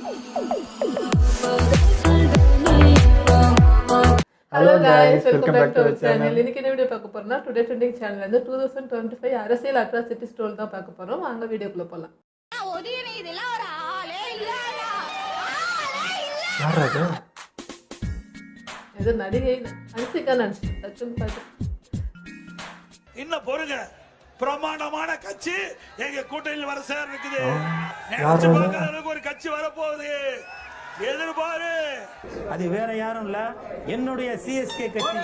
Hello guys, welcome back to our channel. இன்னைக்கு என்ன video பார்க்க போறோம்னா டுடே ட்ரெண்டிங் சேனல்ல இருந்து 2025 அரசியல் அட்ராசிட்டி ஸ்டோரி தான் பார்க்க போறோம். வாங்க வீடியோக்குள்ள போலாம். ஒதியனே இதெல்லாம் ஒரு ஆளே இல்லடா. யாரா அது? இது நடிகை அன்சிகா நினைச்சேன். இன்னும் பொறுங்க, பிரமாண்டமான கட்சி எங்க கூட்டணியில் வர சேர இருக்குது. நினைச்சு பார்க்காத அளவுக்கு ஒரு கட்சி வரப்போகுது. எதிர்பாரு. அது வேற யாரும் இல்ல, என்னுடைய சிஎஸ்கே கட்சி,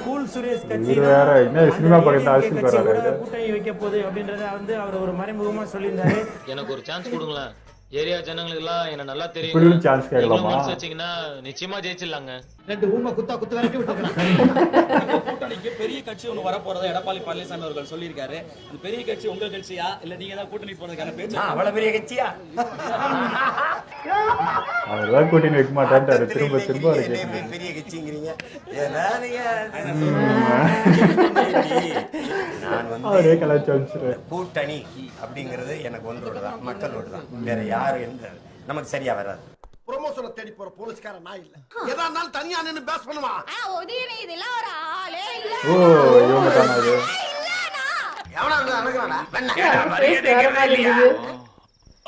கூல் சுரேஷ் கட்சி வேற என்ன சினிமா படத்தை ஆசிரியர் கூட்டணி வைக்க போகுது அப்படின்றத வந்து அவர் ஒரு மறைமுகமா சொல்லியிருந்தாரு. எனக்கு ஒரு சான்ஸ் கொடுங்களேன். ஏரியா ஜனங்களுக்கு எல்லாம் என்ன நல்லா தெரியும். இப்படி சான்ஸ் கேட்கலாமா? வச்சீங்கன்னா நிச்சயமா ஜெயிச்சிடலாங்க. ரெண்டு ஊமை குத்து வரைக்கும் விட்டுருக்காங்க. கூட்டணிக்கு பெரிய கட்சி ஒன்று வரப்போறதா எடப்பாடி பழனிசாமி அவர்கள் சொல்லியிருக்காரு. இந்த பெரிய கட்சி உங்க கட்சியா இல்ல நீங்க தான் கூட்டணி போறதுக்கான பேச்சு? அவ்வளவு பெரிய கட்சியா? அவர்தான் கூட்டணி வைக்க மாட்டான்ட்டாரு. திரும்ப திரும்ப பெரிய கட்சிங்கிறீங்க. நான் அவரே கலாச்சாரம் கூட்டணி அப்படிங்கிறது எனக்கு ஒன்றோடு தான், மக்களோடு தான். வேற யாரு எந்த நமக்கு சரியா வராது. ப்ரமோஷனை தேடி போற போலீஸ்கார நான் இல்ல. எதா இருந்தாலும் தனியா நின்னு பேஸ் பண்ணுவா. ஒதியனே இதெல்லாம் ஒரு ஆளே இல்ல. ஓ இவங்க தான அது. எவனா வந்து அடக்குறானா?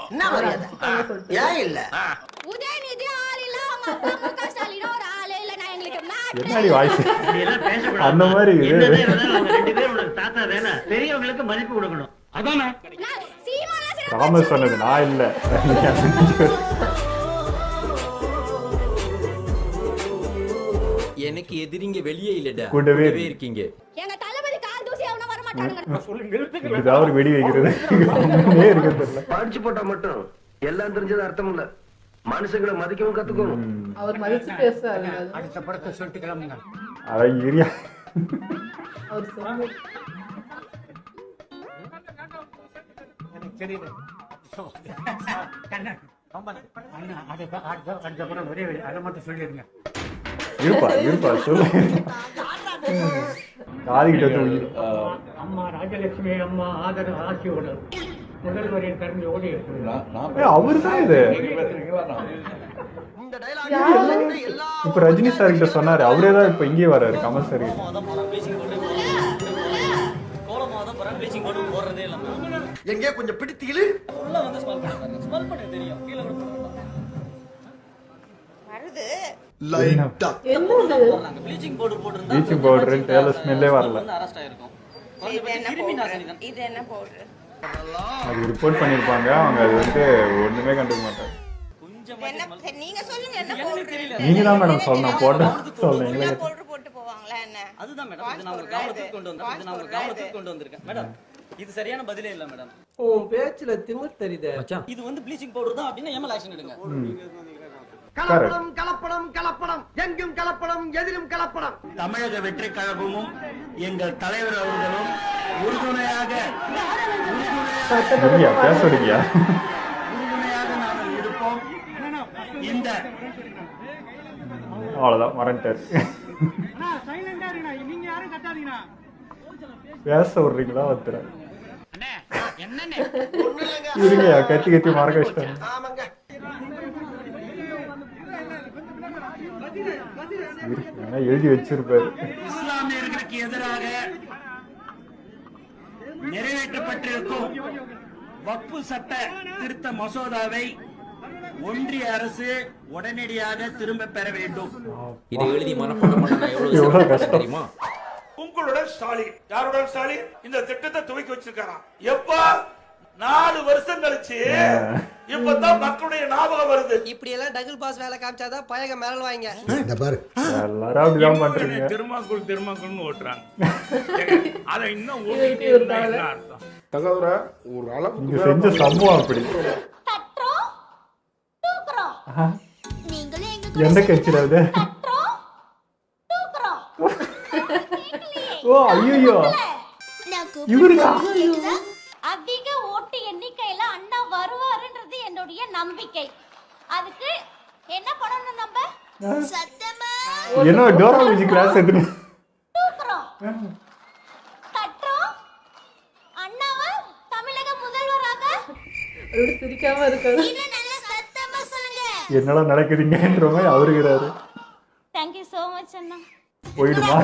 என்ன மரியாதை? ஏன் இல்ல? உதயநிதி ஆள் இல்ல, அவங்க அப்பா முக ஸ்டாலின் ஒரு ஆளே இல்ல. நான் எங்களுக்கு என்னடி வாய்ஸ் அந்த மாதிரி ரெண்டு பேரும் உனக்கு தாத்தா தானே, பெரியவங்களுக்கு மதிப்பு கொடுக்கணும். அதானே ராமர் சொன்னது, நான் இல்ல. எனக்கு எதிரிங்க வெளியே இல்லடா, கூடவே இருக்கீங்க. எங்க தளபதி கால் தூசி அவன வர மாட்டானுங்க. இதுதான் ஒரு வெடி வைக்கிறது. படிச்சு போட்டா மட்டும் எல்லாம் தெரிஞ்சது அர்த்தம் இல்ல. மனுஷங்களை மதிக்கவும் கத்துக்கணும். அவர் மதிச்சு பேசுறாரு. அடுத்த படத்தை சொல்லிட்டு கிளம்புங்க. அதான் ஏரியா அவர் சொன்னாரு. எனக்கு தெரியுது. அடுத்த படம் ஒரே அதை மட்டும் சொல்லிடுங்க. இருப்பா சொல்லு. காதிக்கிட்ட அம்மா ராஜலட்சுமி அம்மா ஆதரவு ஆட்சியோடு முதல்வரின் கருணையோடு அவரு தான் இது. இப்ப ரஜினி சார் கிட்ட சொன்னாரு, அவரே தான் இப்ப இங்கே வர்றாரு. கமல் சார் எங்கே கொஞ்சம் பிடித்தீங்களு வருது. ப்ளீச்சிங் பவுடர் போட்டுருந்தா ப்ளீச்சிங் பவுடர் டேல ஸ்மெல்லே வரல. அரெஸ்ட் ஆயிருக்கும். இது என்ன பவுடர்? அது ரிப்போர்ட் பண்ணிருப்பாங்க. அவங்க அது வந்து ஒண்ணுமே கண்டுக்க மாட்டாங்க. நீங்க சொல்லுங்க என்ன பவுடர்? நீங்க தான் மேடம் சொல்லணும். போட சொல்லுங்க. பவுடர் போட்டு போவாங்களா என்ன? அதுதான் மேடம், இது நான் கவனத்துக்கு கொண்டு வந்திருக்கேன் மேடம். இது சரியான பதிலே இல்ல மேடம். உன் பேச்சுல திமிர் தெரியுதே. இது வந்து ப்ளீச்சிங் பவுடர் தான் அப்படின்னா எம்எல் ஆக்ஷன் எடுங்க. கலப்படம் கலப்படம் கலப்படம், எங்கும் கலப்படம், எதிலும் கலப்படம். தமிழக வெற்றி கழகமும் எங்கள் தலைவர் அவர்களும் உறுதுணையாக பேசுறீங்க. நாங்கள் இருப்போம். இந்த அவ்வளவுதான் மறந்துட்டாரு. பேச விடுறீங்களா? வந்துடுறேன் இருங்க. கத்தி கத்தி மறக்க வச்சிட்டாங்க. எழுதி வச்சிருப்பாரு. இஸ்லாமியர்களுக்கு எதிராக நிறைவேற்றப்பட்டிருக்கும் வக்ஃபு சட்ட திருத்த மசோதாவை ஒன்றிய அரசு உடனடியாக திரும்ப பெற வேண்டும். இதை எழுதி மனப்பாடம் பண்ண எவ்வளவு கஷ்டம் தெரியுமா? உங்களுடன் ஸ்டாலின், யாருடன் ஸ்டாலின் இந்த திட்டத்தை துவக்கி வச்சிருக்காராம். எப்ப 4 வருஷம் கழிச்சு இப்பதான் மக்களுடைய ஞாபகம் வருது. இப்படி எல்லாம் டபுள் பாஸ் வேலை காமிச்சாதான் பயக மேல வாங்க. எல்லாரும் அப்படிதான் பண்றீங்க. திருமாக்குள்னு ஓட்டுறாங்க. அதை இன்னும் ஓட்டிட்டே இருந்தா என்ன அர்த்தம்? தகவல ஒரு அளவு நீங்க செஞ்ச சம்பவம் அப்படி. தட்றோம் தூக்குறோம். நீங்களே எங்க எந்த கட்சில அது? தட்றோம் தூக்குறோம். ஓ ஐயோ இவருடா. அதிக ஓட்டு எண்ணிக்கையில அண்ணா வருவாருன்றது என்னுடைய நம்பிக்கை. அதுக்கு என்ன பண்ணணும் நம்ம? சத்தமா என்ன டோரா மியூசிக் கிளாஸ் எடுத்து தூக்குறோம் தட்றோம். அண்ணாவை தமிழக முதல்வராக சிரிக்காம இருக்காரு. நல்ல சத்தமா என்னடா நடக்குதுங்கன்ற மாதிரி அவருகிறாரு. தேங்க்யூ சோ மச் அண்ணா. போயிடுமா?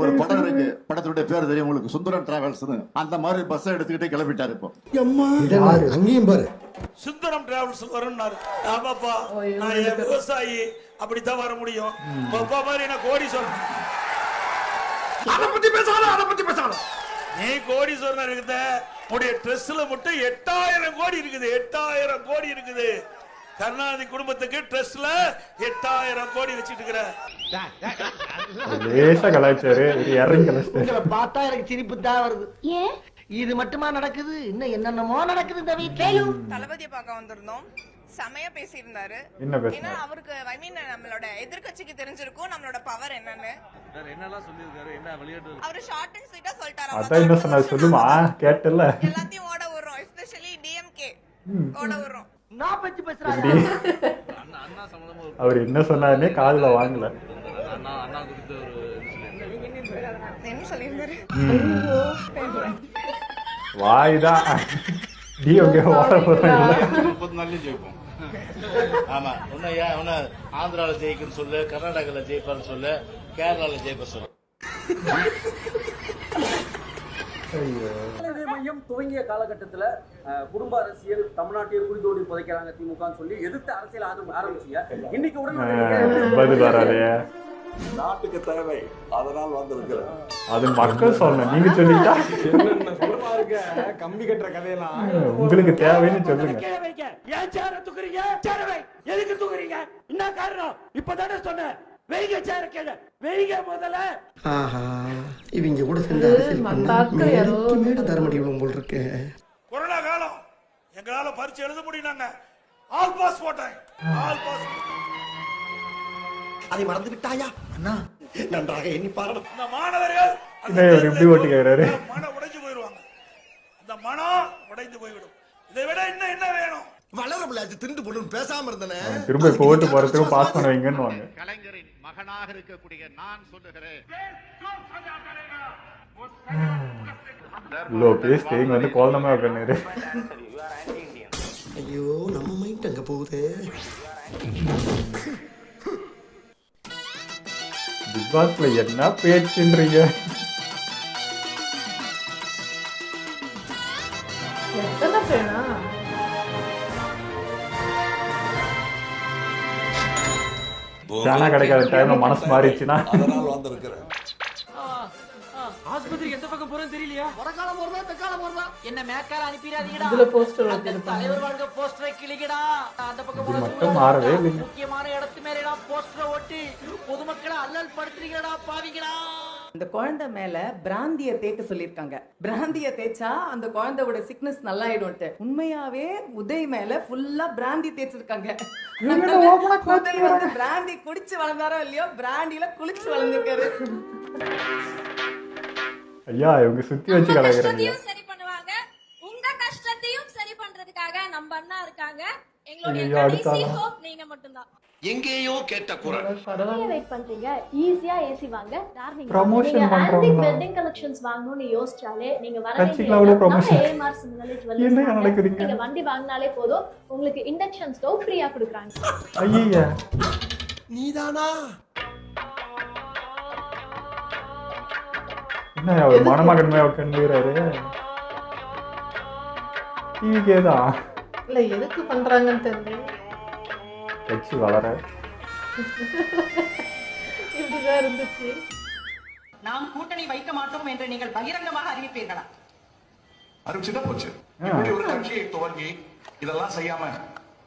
ஒரு படம் இருக்கு, படத்துடைய பேர் தெரியும் உங்களுக்கு, சுந்தரம் டிராவல்ஸ். அந்த மாதிரி பஸ் எடுத்துக்கிட்டே கிளம்பிட்டாரு இப்போ. அங்கேயும் பாரு சுந்தரம் டிராவல்ஸ் வரும்னாரு. ஆமாப்பா, நான் என் விவசாயி, அப்படித்தான் வர முடியும். அப்பா மாதிரி என்ன கோடீஸ்வரன். அதை பத்தி பேசாத. நீ கோடீஸ்வரன் இருக்குத, உடைய ட்ரெஸ்ல மட்டும் 8000 கோடி இருக்குது. 8000 கோடி இருக்குது. கருணாநிதி குடும்பத்துக்கு ட்ரெஸ்ல 8000 கோடி வச்சிட்டு இருக்கிற. லேசா கலாச்சாரு இறங்கி கலாச்சாரு. உங்களை பார்த்தா எனக்கு சிரிப்பு தான் வருது. ஏன் இது மட்டுமா நடக்குது? இன்னும் என்னென்னமோ நடக்குது இந்த வீட்ல. தளபதியை பார்க்க வந்திருந்தோம். செமையா பேசியிருந்தாரு. என்ன பேசினாரு? ஏன்னா அவருக்கு ஐ மீன் நம்மளோட எதிர்க்கட்சிக்கு தெரிஞ்சிருக்கும் நம்மளோட பவர் என்னன்னு. என்னெல்லாம் சொல்லியிருக்காரு, என்ன விளையாட்டு? அவரு ஷார்ட் அண்ட் ஸ்வீட்டா சொல்லிட்டாரு. அதான் என்ன சொன்னாரு சொல்லுமா? கேட்டல. எல்லாத்தையும் ஓட விடுறோம், எஸ்பெஷலி டிஎம்கே ஓட விடுறோம். நான் பத்தி பேசுறேன். அண்ணா சம்பந்தமா அவர் என்ன சொன்னாருன்னே காதுல வாங்கல. அண்ணா குறித்து ஒரு என்ன சொல்லியிருந்தாரு? வாய்தான் டிஎம்கே ஓட போறாங்க. 30 நாள்லயும் ஜெயிப்போம். ஆமா, ஒன்னு ஆந்திரால ஜெயிக்குன்னு சொல்லு, கர்நாடகால ஜெயிப்பான்னு சொல்லு, கேரளால ஜெயிப்ப சொல்லு. மையம் துவங்கிய காலகட்டத்துல குடும்ப அரசியல் தமிழ்நாட்டையே குறிதோடி புதைக்கிறாங்க திமுகன்னு சொல்லி எதிர்த்து அரசியல் ஆரம்பிச்சீங்க. இன்னைக்கு பதில் வராதே. நாட்டுக்கு தேவை, அதனால் வந்திருக்கிறேன். அது மக்கள் சொல்லணும், நீங்க சொல்லிட்டா கம்பி கட்டுற கதையெல்லாம் உங்களுக்கு தேவைன்னு சொல்லுங்க. ஏன் சேர தூக்குறீங்க? சேர வை. எதுக்கு தூக்குறீங்க? என்ன காரணம்? இப்பதானே சொன்னேன். வெயிங்க சேர கேள. வெயிங்க முதல்ல. ஆஹா, இவங்க கூட சேர்ந்து அரசியல் பண்ணா தர முடியும் போல் இருக்கு. கொரோனா காலம் எங்களால பரீட்சை எழுத முடியும். ஆல் பாஸ் போட்டேன். All pass. அதை மறந்து விட்டாயா அண்ணா? நன்றாக எண்ணி பாருங்க. இந்த மாணவர்கள் எப்படி ஓட்டு கேக்குறாரு? மனம் உடைஞ்சு போயிடுவாங்க. அந்த மனம் உடைந்து போய்விடும். இதை விட இன்னும் என்ன வேணும்? வளரபுல திண்டு போட்டு பேசாம இருந்தனே. திரும்ப இப்ப ஓட்டு போறதுக்கு பாஸ் பண்ண வைங்கன்னு வாங்க. கலைஞரின் மகனாக இருக்கக்கூடிய நான் சொல்லுகிறேன், லோகேஷ் தேங்க வந்து கோலமா உட்கார்ந்தாரு. ஐயோ, நம்ம மைண்ட் அங்க போகுது. பிக் பாஸ்ல என்ன பேச்சுன்றீங்க? எத்தனை பேனா? தானா கிடைக்காத டைம்ல மனசு மாறிடுச்சுன்னா அதனால் வந்திருக்கிறேன். ஆஸ்பத்திரி எந்த பக்கம் போறேன்னு தெரியலையா? வடக்கால போறதா தெற்கால போறதா? என்ன மேக்கால அனுப்பிடாதீங்கடா. இதுல போஸ்டர் வச்சிருப்பாங்க. தலைவர் வாழ்க போஸ்டரை கிளிக்கடா. அந்த பக்கம் இது போற மட்டும் மாறவே இல்லை. முக்கியமான இடத்து மேலடா போஸ்டரை ஒட்டி பொதுமக்களை அல்லல் படுத்துறீங்கடா பாவிங்களா. இந்த குழந்தை மேல பிராந்திய தேய்க்க சொல்லிருக்காங்க. பிராந்திய தேய்ச்சா அந்த குழந்தையோட சிக்னஸ் நல்லாயிடும்ட்டு. உண்மையாவே உதய் மேல ஃபுல்லா பிராந்தி தேய்ச்சிருக்காங்க. உதய் வந்து பிராந்தி குடிச்சு வளர்ந்தாரோ இல்லையோ, பிராந்தியில குளிச்சு வளர்ந்துருக்காரு. ஐயா இவங்க சுத்தி வச்சு கலக்குறாங்க. சரி பண்ணுவாங்க. உங்க கஷ்டத்தையும் சரி பண்றதுக்காக நம்ம அண்ணா இருக்காங்க. எங்களுடைய ஐயோ, அடுத்த கடைசி ஆளா? ஹோப் நீங்க மட்டும்தான். எங்கேயோ கேட்ட குரல். வெயிட் பண்றீங்க? ஈஸியா ஏசி வாங்க. டார்லிங் Promotion நீங்க பண்றாங்களா? ஆன்டிக் வெட்டிங் கலெக்ஷன்ஸ் வாங்கணும்னு யோசிச்சாலே நீங்க வர கட்சிக்கு அவ்வளவு promotion. AMR similar jewellers. என்ன நடக்குதுங்க? நீங்க வண்டி வாங்கினாலே போதும், உங்களுக்கு இண்டக்ஷன் ஸ்டவ் ஃப்ரீயா கொடுக்குறாங்க. ஐயா நீதானா? என்ன அவர் மணமகன்மே உட்காந்துறாரு. டிவிக்கேதான் இல்ல எதுக்கு பண்றாங்கன்னு தெரியல. கட்சி வளர இப்படிதான் இருந்துச்சு. நாம் கூட்டணி வைக்க மாட்டோம் என்று நீங்கள் பகிரங்கமாக அறிவிப்பீர்களா? அறிவிச்சுட்டா போச்சு. இப்படி ஒரு கட்சியை துவங்கி இதெல்லாம் செய்யாம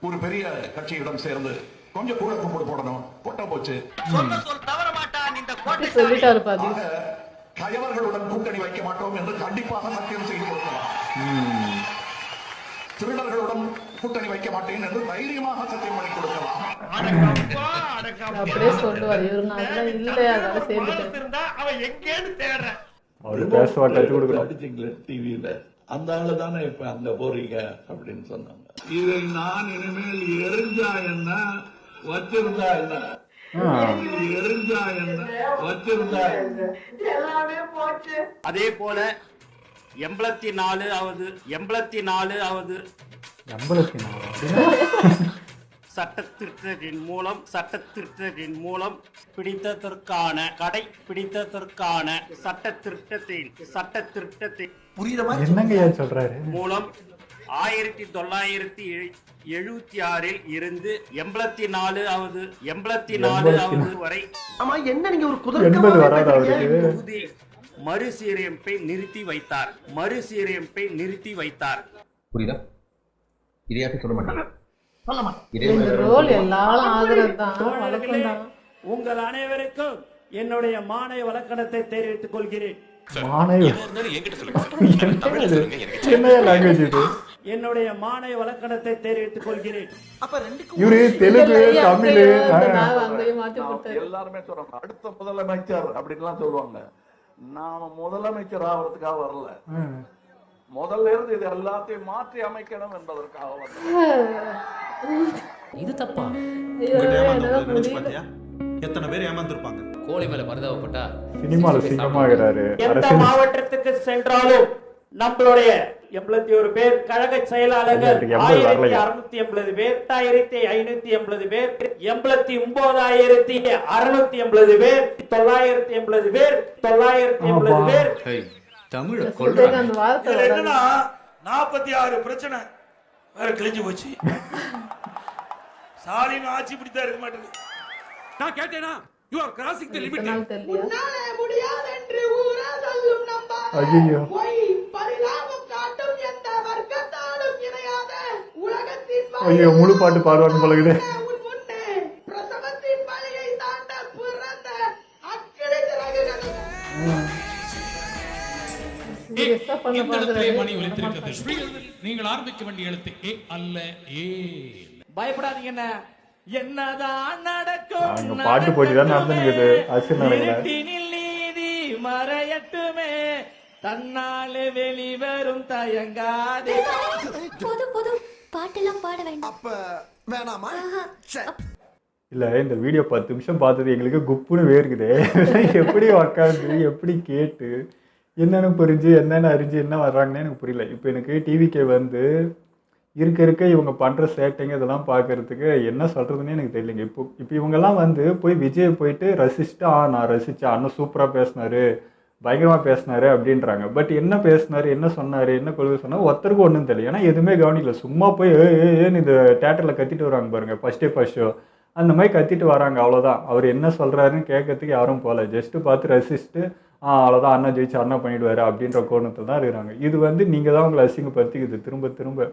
ஒரு பெரிய கட்சியிடம் சேர்ந்து கொஞ்சம் கூட கும்பிடு போடணும். போட்டா போச்சு. சொல் தவற மாட்டான் இந்த கோட்டை. சொல்லிட்டாரு பாதி. கயவர்களுடன் கூட்டணி வைக்க மாட்டோம் என்று கண்டிப்பாக சத்தியம் செய்து கொடுக்கலாம். திருடர்களுடன் கூட்டணி வைக்க மாட்டேன் என்று தைரியமாக சத்தியம் பண்ணி கொடுக்கலாம். அப்படியே சொல்லுவார். இவரு நான் இல்ல அதனால சேர்ந்துட்டேன். அவன் எங்கேன்னு தேடுறேன். அவரு பேசுவா கத்து கொடுக்கணும். டிவியில அந்த ஆளு தானே இப்ப அங்க போறீங்க அப்படின்னு சொன்னாங்க. இதை நான் இனிமேல் எரிஞ்சா என்ன வச்சிருந்தா என்ன, எரிஞ்சா என்ன வச்சிருந்தா என்ன. அதே போல 84வது 84வது 84 சட்டத்திட்டத்தின் மூலம் பிடித்ததற்கான சட்டத்திட்டத்தின் புரியுற மாதிரி என்னங்கய்யா சொல்றாரு மூலம் 1976 இருந்து 84வது வரை ஆமா என்ன நீங்க ஒரு 80 வராதா அவருக்கு தொகுதி மறுசீரமைப்பை நிறுத்தி வைத்தார் புரியுதா இதையாட்டி சொல்ல மாட்டேன் இந்த ரோல் எல்லாரும் ஆகுறது தான் வழக்கம் தான். உங்கள் அனைவருக்கும் என்னுடைய மானை வழக்கணத்தை தெரிவித்துக் கொள்கிறேன். என்ன லாங்குவேஜ் இது? என்னுடைய மானை வழக்கணத்தை தெரிவித்துக் கொள்கிறேன். இவரு தெலுங்கு தமிழ் எல்லாருமே சொல்றாங்க அடுத்த முதலமைச்சர் அப்படின்லாம் சொல்லுவாங்க. நாம முதலமைச்சர் ஆகிறதுக்காக வரல, முதல்ல இருந்து இது எல்லாத்தையும் மாற்றி அமைக்கணும் என்பதற்காக வரல. இது தப்பா? எத்தனை பேர் ஏமாந்துருப்பாங்க. கோழி மேல பரிதாபப்பட்டா சினிமால சிங்கமாகிறாரு. எந்த மாவட்டத்துக்கு சென்றாலும் நம்மளுடைய 81 பேர், கழக செயலாளர்கள் 1680 பேர், 8580 பேர், 89680 பேர், 980 பேர், 980 பேர். தமிழ என்னன்னா 46 பிரச்சனை வேற கிழிஞ்சு போச்சு. ஸ்டாலின் ஆட்சி பிடித்தா இருக்க மாட்டேங்குது. நான் கேட்டேனா you are crossing the limit. உன்னால முடியாது என்று ஊரே சொல்லும் நம்பாத ஐயோ பொய் பரிதாபம் காட்டும் எந்த வர்க்கத்தாலும் இணையாத உலகத்தின் ஐயோ முழு பாட்டு பாடுவாங்க போலகுது. உன் முன்னே பிரசவத்தின் வலியை தாண்ட பிறந்த அக்கிரை திறகுகள். நீங்கள் ஆரம்பிக்க வேண்டிய எழுத்து ஏ அல்ல ஏ. பயப்படாதீங்க. என்னதான் நடக்கும்? அங்க பாட்டு போட்டி தான் நடந்துங்குது. அசின் நடக்குது. நீதி மறையட்டுமே தன்னாலே வெளிவரும் தயங்காதே. போதும் பாட்டெல்லாம் பாட வேண்டாம். அப்ப வேணாமா? இல்ல இந்த வீடியோ 10 நிமிஷம் பார்த்தது எங்களுக்கு குப்புன்னு வேர்க்குது. எப்படி உக்காந்து எப்படி கேட்டு என்னென்ன புரிஞ்சு என்னென்ன அறிஞ்சு என்ன வர்றாங்கன்னு எனக்கு புரியல. இப்போ எனக்கு டிவிக்கே வந்து இருக்க இவங்க பண்ணுற சேட்டைங்க இதெல்லாம் பார்க்கறதுக்கு என்ன சொல்கிறதுனே எனக்கு தெரியலைங்க. இப்போ இவங்கெல்லாம் வந்து போய் விஜயை போயிட்டு ரசிச்சுட்டு நான் ரசித்தேன், அண்ணன் சூப்பராக பேசினாரு, பயங்கரமாக பேசினாரு அப்படின்றாங்க. பட் என்ன பேசினாரு, என்ன சொன்னார், என்ன கொள்கை சொன்னார் ஒருத்தருக்கும் ஒன்றும் தெரியல. ஏன்னா எதுவுமே கவனிக்கல. சும்மா போய் ஏன்னு இந்த தேட்டரில் கத்திட்டு வராங்க பாருங்க, ஃபஸ்ட் ஷோ அந்த மாதிரி கத்திட்டு வராங்க, அவ்வளோதான். அவர் என்ன சொல்கிறாருன்னு கேட்கறதுக்கு யாரும் போகல. ஜஸ்ட்டு பார்த்து ரசிச்சுட்டு அவ்வளோதான் அண்ணா ஜெயிச்சு அண்ணா பண்ணிவிடுவார் அப்படின்ற கோணத்தில் தான் இருக்கிறாங்க. இது வந்து நீங்கள் தான் உங்களை அசிங்கப்படுத்திக்குது திரும்ப.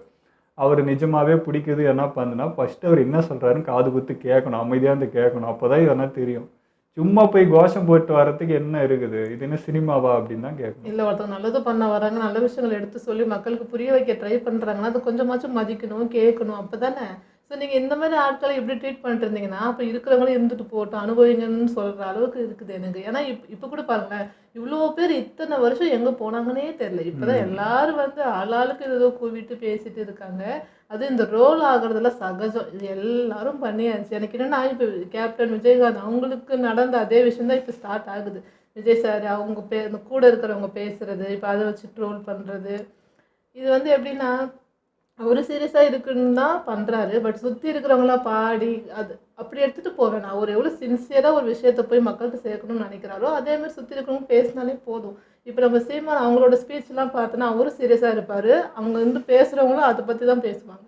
அவர் நிஜமாகவே பிடிக்குது என்ன பண்ணுனா ஃபஸ்ட்டு அவர் என்ன சொல்கிறாருன்னு காது குத்து கேட்கணும், அமைதியாக இருந்து கேட்கணும். அப்போ தான் இதெல்லாம் தெரியும். சும்மா போய் கோஷம் போட்டு வரதுக்கு என்ன இருக்குது, இது என்ன சினிமாவா அப்படின்னு தான் கேட்கணும். இல்லை ஒருத்தவங்க நல்லது பண்ண வராங்க, நல்ல விஷயங்கள் எடுத்து சொல்லி மக்களுக்கு புரிய வைக்க ட்ரை பண்ணுறாங்கன்னா அது கொஞ்சமாச்சும் மதிக்கணும், கேட்கணும். அப்போ தானே. ஸோ நீங்கள் இந்த மாதிரி ஆட்களை எப்படி ட்ரீட் பண்ணிட்டு இருந்தீங்கன்னா அப்போ இருக்கிறவங்களும் இருந்துட்டு போட்டோம் அனுபவிங்கன்னு சொல்கிற அளவுக்கு இருக்குது எனக்கு. ஏன்னா இப்போ கூட பாருங்களேன், இவ்வளோ பேர் இத்தனை வருஷம் எங்கே போனாங்கன்னே தெரியல. இப்போ தான் எல்லாரும் வந்து ஆளாளுக்கு ஏதோ கூவிட்டு பேசிட்டு இருக்காங்க. அது இந்த ரோல் ஆகுறதுல சகஜம், இது எல்லாரும் பண்ணியாச்சு. எனக்கு என்னென்னா இப்போ கேப்டன் விஜயகாந்த் அவங்களுக்கு நடந்த அதே விஷயம் தான் இப்போ ஸ்டார்ட் ஆகுது. விஜய் சார் அவங்க கூட இருக்கிறவங்க பேசுறது, இப்போ அதை வச்சு ட்ரோல் பண்ணுறது, இது வந்து எப்படின்னா ஒரு சீரியஸாக இருக்குன்னு தான் பண்ணுறாரு. பட் சுற்றி இருக்கிறவங்களாம் பாடி அது அப்படி எடுத்துகிட்டு போவேன். நான் அவர் எவ்வளோ சின்சியராக ஒரு விஷயத்தை போய் மக்கள்கிட்ட சேர்க்கணும்னு நினைக்கிறாரோ அதேமாதிரி சுற்றி இருக்கிறவங்க பேசினாலே போதும். இப்போ நம்ம சீமான் அவங்களோட ஸ்பீச்லாம் பார்த்தோன்னா அவரும் சீரியஸாக இருப்பார், அவங்க வந்து பேசுகிறவங்களும் அதை பற்றி தான் பேசுவாங்க.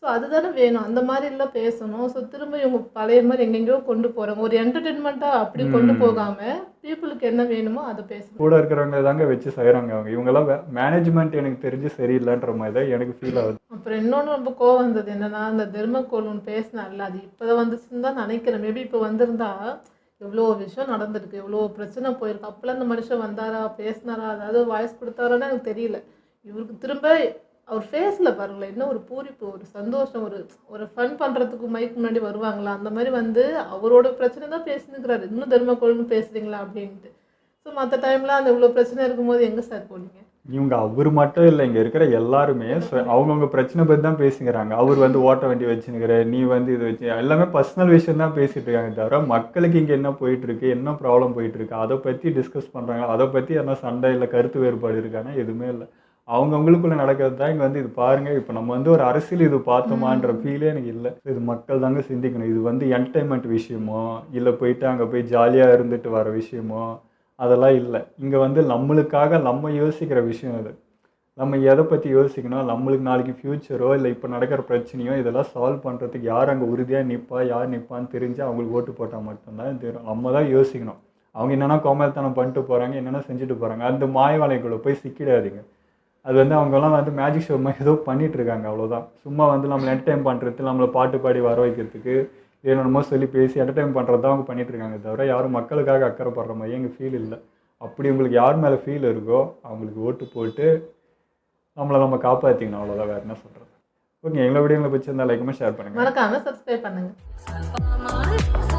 ஸோ அதுதானே வேணும், அந்த மாதிரிலாம் பேசணும். ஸோ திரும்ப இவங்க பழைய மாதிரி எங்கெங்கேயோ கொண்டு போகிறாங்க. ஒரு என்டர்டெயின்மெண்ட்டாக அப்படி கொண்டு போகாமல் பீப்புளுக்கு என்ன வேணுமோ அதை பேசணும். கூட இருக்கிறவங்க தாங்க வச்சு செய்கிறாங்க அவங்க. இவங்கெல்லாம் மேனேஜ்மெண்ட் எனக்கு தெரிஞ்சு சரியில்லைன்ற மாதிரி தான் எனக்கு ஃபீல் ஆகுது. அப்புறம் இன்னொன்று ரொம்ப கோவம் வந்தது என்னென்னா, அந்த தெர்மக்கோல் ஒன்று பேசினால அது இப்போ தான் வந்துச்சுன்னு தான் நினைக்கிறேன். மேபி இப்போ வந்திருந்தா எவ்வளோ விஷயம் நடந்திருக்கு, எவ்வளோ பிரச்சனை போயிருக்கு. அப்போல்லாம் இந்த மனுஷன் வந்தாரா, பேசினாரா, அதாவது வாய்ஸ் கொடுத்தாரான்னு எனக்கு தெரியல. இவருக்கு திரும்ப அவர் ஃபேஸில் பாருங்களேன் என்ன ஒரு பூரிப்பு, ஒரு சந்தோஷம், ஒரு ஃபன் பண்ணுறதுக்கு மைக்கு முன்னாடி வருவாங்களா அந்த மாதிரி வந்து அவரோட பிரச்சனை தான் பேசினுக்கிறாரு. இன்னும் தெர்மக்கோல்னு பேசுகிறீங்களா அப்படின்ட்டு. ஸோ மற்ற டைமில் அந்த இவ்வளோ பிரச்சனை இருக்கும்போது எங்கே சார் போனீங்க? இவங்க அவர் மட்டும் இல்லை, இங்கே இருக்கிற எல்லாருமே அவங்கவுங்க பிரச்சனை பற்றி தான் பேசிக்கிறாங்க. அவர் வந்து ஓட்ட வண்டி வச்சுனுக்கிற, நீ வந்து இது வச்சு எல்லாமே பர்சனல் விஷயம் தான் பேசிகிட்டு இருக்காங்க. தவிர மக்களுக்கு இங்கே என்ன போயிட்டுருக்கு, என்ன ப்ராப்ளம் போயிட்டுருக்கு அதை பற்றி டிஸ்கஸ் பண்ணுறாங்க. அதை பற்றி என்ன சண்டை இல்லை கருத்து வேறுபாடு இருக்கானா எதுவுமே இல்லை. அவங்கவுங்களுக்குள்ள நடக்கிறது தான் இங்கே வந்து இது பாருங்கள் இப்போ நம்ம வந்து ஒரு அரசியல் இது பார்த்தோமான்ற ஃபீலே எனக்கு இல்லை. இது மக்கள் தாங்க சிந்திக்கணும். இது வந்து என்டர்டைன்மெண்ட் விஷயமோ இல்லை போயிட்டு அங்கே போய் ஜாலியாக இருந்துட்டு வர விஷயமோ அதெல்லாம் இல்லை. இங்கே வந்து நம்மளுக்காக நம்ம யோசிக்கிற விஷயம் இது. நம்ம எதை பற்றி யோசிக்கணும், நம்மளுக்கு நாளைக்கு ஃப்யூச்சரோ இல்லை இப்போ நடக்கிற பிரச்சனையோ இதெல்லாம் சால்வ் பண்ணுறதுக்கு யார் அங்கே உறுதியாக நிற்பா, யார் நிற்பான்னு தெரிஞ்சு அவங்களுக்கு ஓட்டு போட்டால் மட்டும்தான் தெரியும். நம்ம தான் யோசிக்கணும். அவங்க என்னென்னா கோமல்தனம் பண்ணிட்டு போகிறாங்க, என்னென்ன செஞ்சுட்டு போகிறாங்க, அந்த மாயவாளைக்குள்ளே போய் சிக்கிடாதீங்க. அது வந்து அவங்கெல்லாம் வந்து மேஜிக் ஷோ மாதிரி ஏதோ பண்ணிகிட்டு இருக்காங்க, அவ்வளோதான். சும்மா வந்து நம்மளை என்டர்டைன் பண்ணுறது, நம்மளை பாட்டு பாடி வர வைக்கிறதுக்கு என்னென்னமோ சொல்லி பேசி என்டர்டைன் பண்ணுறது தான் அவங்க பண்ணிகிட்டு இருக்காங்க தவிர யாரும் மக்களுக்காக அக்கறைப்படுற மாதிரி எங்கள் ஃபீல் இல்லை. அப்படி உங்களுக்கு யார் மேலே ஃபீல் இருக்கோ அவங்களுக்கு ஓட்டு போட்டு நம்மளை நம்ம காப்பாற்றிக்கணும், அவ்வளோதான். வேறு என்ன சொல்கிறது? ஓகே, எங்களை வீடியோங்களை பிடிச்சிருந்தா லைக் ஷேர் பண்ணுங்கள், மறக்காம சப்ஸ்கிரைப் பண்ணுங்கள்.